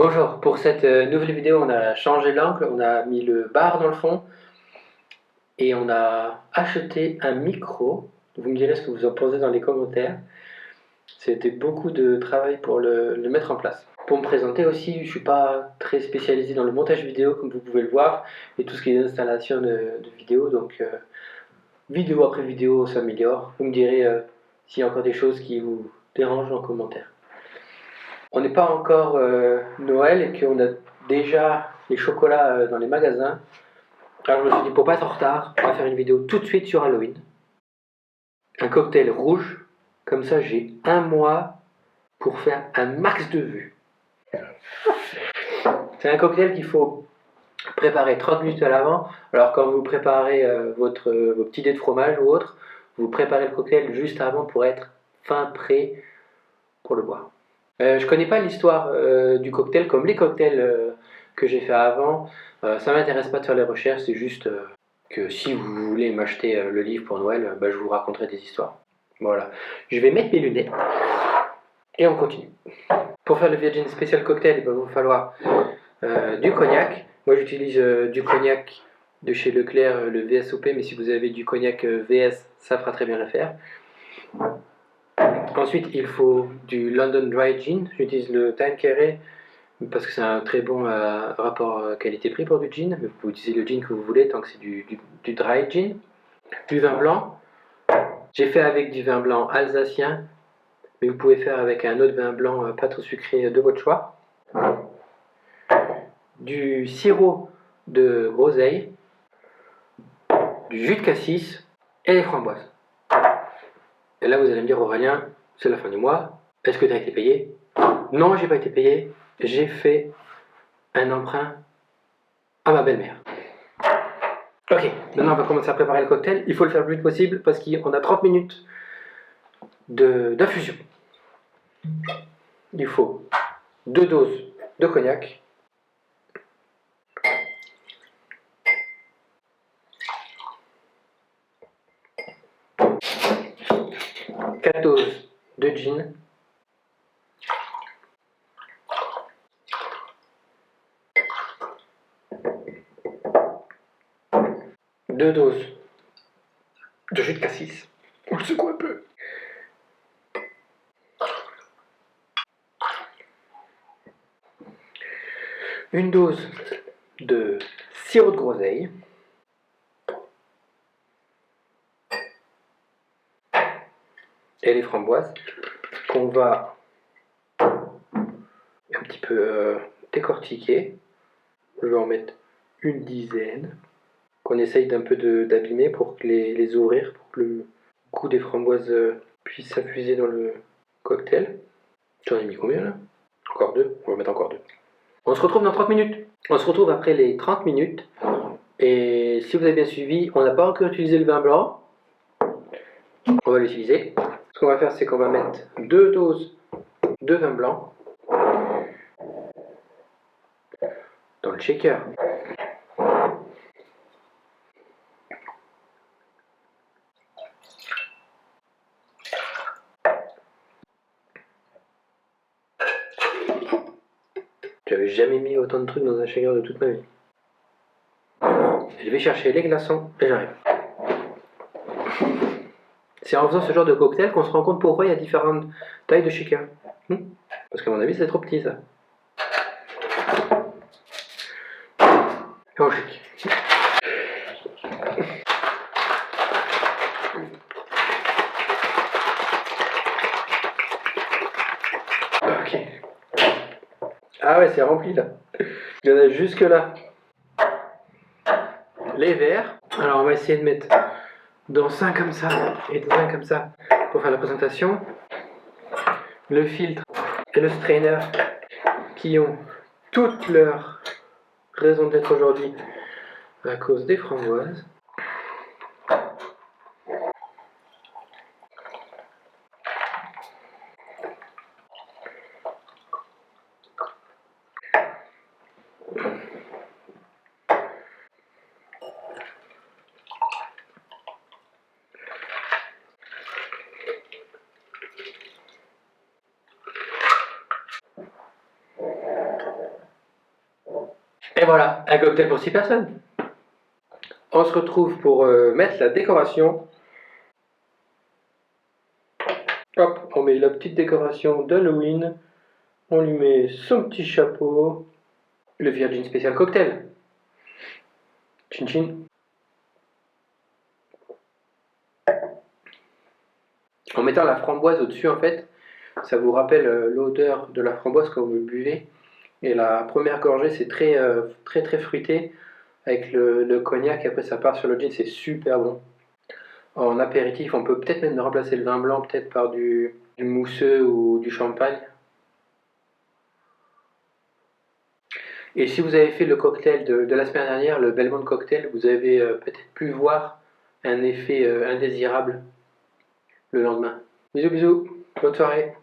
Bonjour, pour cette nouvelle vidéo, on a changé l'angle, on a mis le bar dans le fond et on a acheté un micro. Vous me direz ce que vous en pensez dans les commentaires. C'était beaucoup de travail pour le mettre en place. Pour me présenter aussi, je ne suis pas très spécialisé dans le montage vidéo comme vous pouvez le voir et tout ce qui est installation de vidéos, donc vidéo après vidéo on s'améliore. Vous me direz s'il y a encore des choses qui vous dérangent en commentaire. On n'est pas encore Noël et qu'on a déjà les chocolats dans les magasins. Alors je me suis dit, pour pas être en retard, on va faire une vidéo tout de suite sur Halloween. Un cocktail rouge, comme ça j'ai un mois pour faire un max de vues. C'est un cocktail qu'il faut préparer 30 minutes à l'avant. Alors quand vous préparez vos petits dés de fromage ou autre, vous préparez le cocktail juste avant pour être fin prêt pour le boire. Je connais pas l'histoire du cocktail comme les cocktails que j'ai fait avant. Ça m'intéresse pas de faire les recherches, c'est juste que si vous voulez m'acheter le livre pour Noël, je vous raconterai des histoires. Voilà. Je vais mettre mes lunettes et on continue. Pour faire le Virgin Special Cocktail, il va vous falloir du cognac. Moi j'utilise du cognac de chez Leclerc, le VSOP, mais si vous avez du cognac VS, ça fera très bien l'affaire. Ensuite, il faut du London Dry Gin. J'utilise le Time Carré parce que c'est un très bon rapport qualité-prix pour du gin. Vous pouvez utiliser le gin que vous voulez tant que c'est du dry gin. Du vin blanc. J'ai fait avec du vin blanc alsacien, mais vous pouvez faire avec un autre vin blanc pas trop sucré de votre choix. Du sirop de groseille, du jus de cassis et des framboises. Et là, vous allez me dire, Aurélien, c'est la fin du mois. Est-ce que tu as été payé? Non, j'ai pas été payé. J'ai fait un emprunt à ma belle-mère. Ok, maintenant on va commencer à préparer le cocktail. Il faut le faire le plus vite possible parce qu'on a 30 minutes d'infusion. Il faut 2 doses de cognac, 4 doses de gin, 2 doses de jus de cassis. On le secoue un peu. Une dose de sirop de groseille. Et les framboises qu'on va un petit peu décortiquer. Je vais en mettre une dizaine. Qu'on essaye d'un peu d'abîmer pour les ouvrir, pour que le goût des framboises puisse s'infuser dans le cocktail. J'en ai mis combien là? Encore 2? On va mettre encore 2. On se retrouve dans 30 minutes. On se retrouve après les 30 minutes. Et si vous avez bien suivi, on n'a pas encore utilisé le vin blanc. On va l'utiliser. Ce qu'on va faire, c'est qu'on va mettre 2 doses de vin blanc dans le shaker. J'avais jamais mis autant de trucs dans un shaker de toute ma vie. Je vais chercher les glaçons et j'arrive. C'est en faisant ce genre de cocktail qu'on se rend compte pourquoi il y a différentes tailles de shaker. Parce qu'à mon avis, c'est trop petit ça. Oh, chic. Ok. Ah ouais, c'est rempli là. Il y en a jusque là. Les verres. Alors on va essayer de mettre dans un comme ça et dans un comme ça pour faire la présentation. Le filtre et le strainer qui ont toute leur raison d'être aujourd'hui à cause des framboises. Et voilà, un cocktail pour 6 personnes. On se retrouve pour mettre la décoration. Hop, on met la petite décoration d'Halloween. On lui met son petit chapeau. Le Virgin Special Cocktail. Chin chin. En mettant la framboise au-dessus, en fait, ça vous rappelle l'odeur de la framboise quand vous le buvez. Et la première gorgée, c'est très très fruité avec le cognac. Et après, ça part sur le gin, c'est super bon. En apéritif, on peut peut-être même remplacer le vin blanc peut-être par du mousseux ou du champagne. Et si vous avez fait le cocktail de la semaine dernière, le Belmont Cocktail, vous avez peut-être pu voir un effet indésirable le lendemain. Bisous bisous, bonne soirée.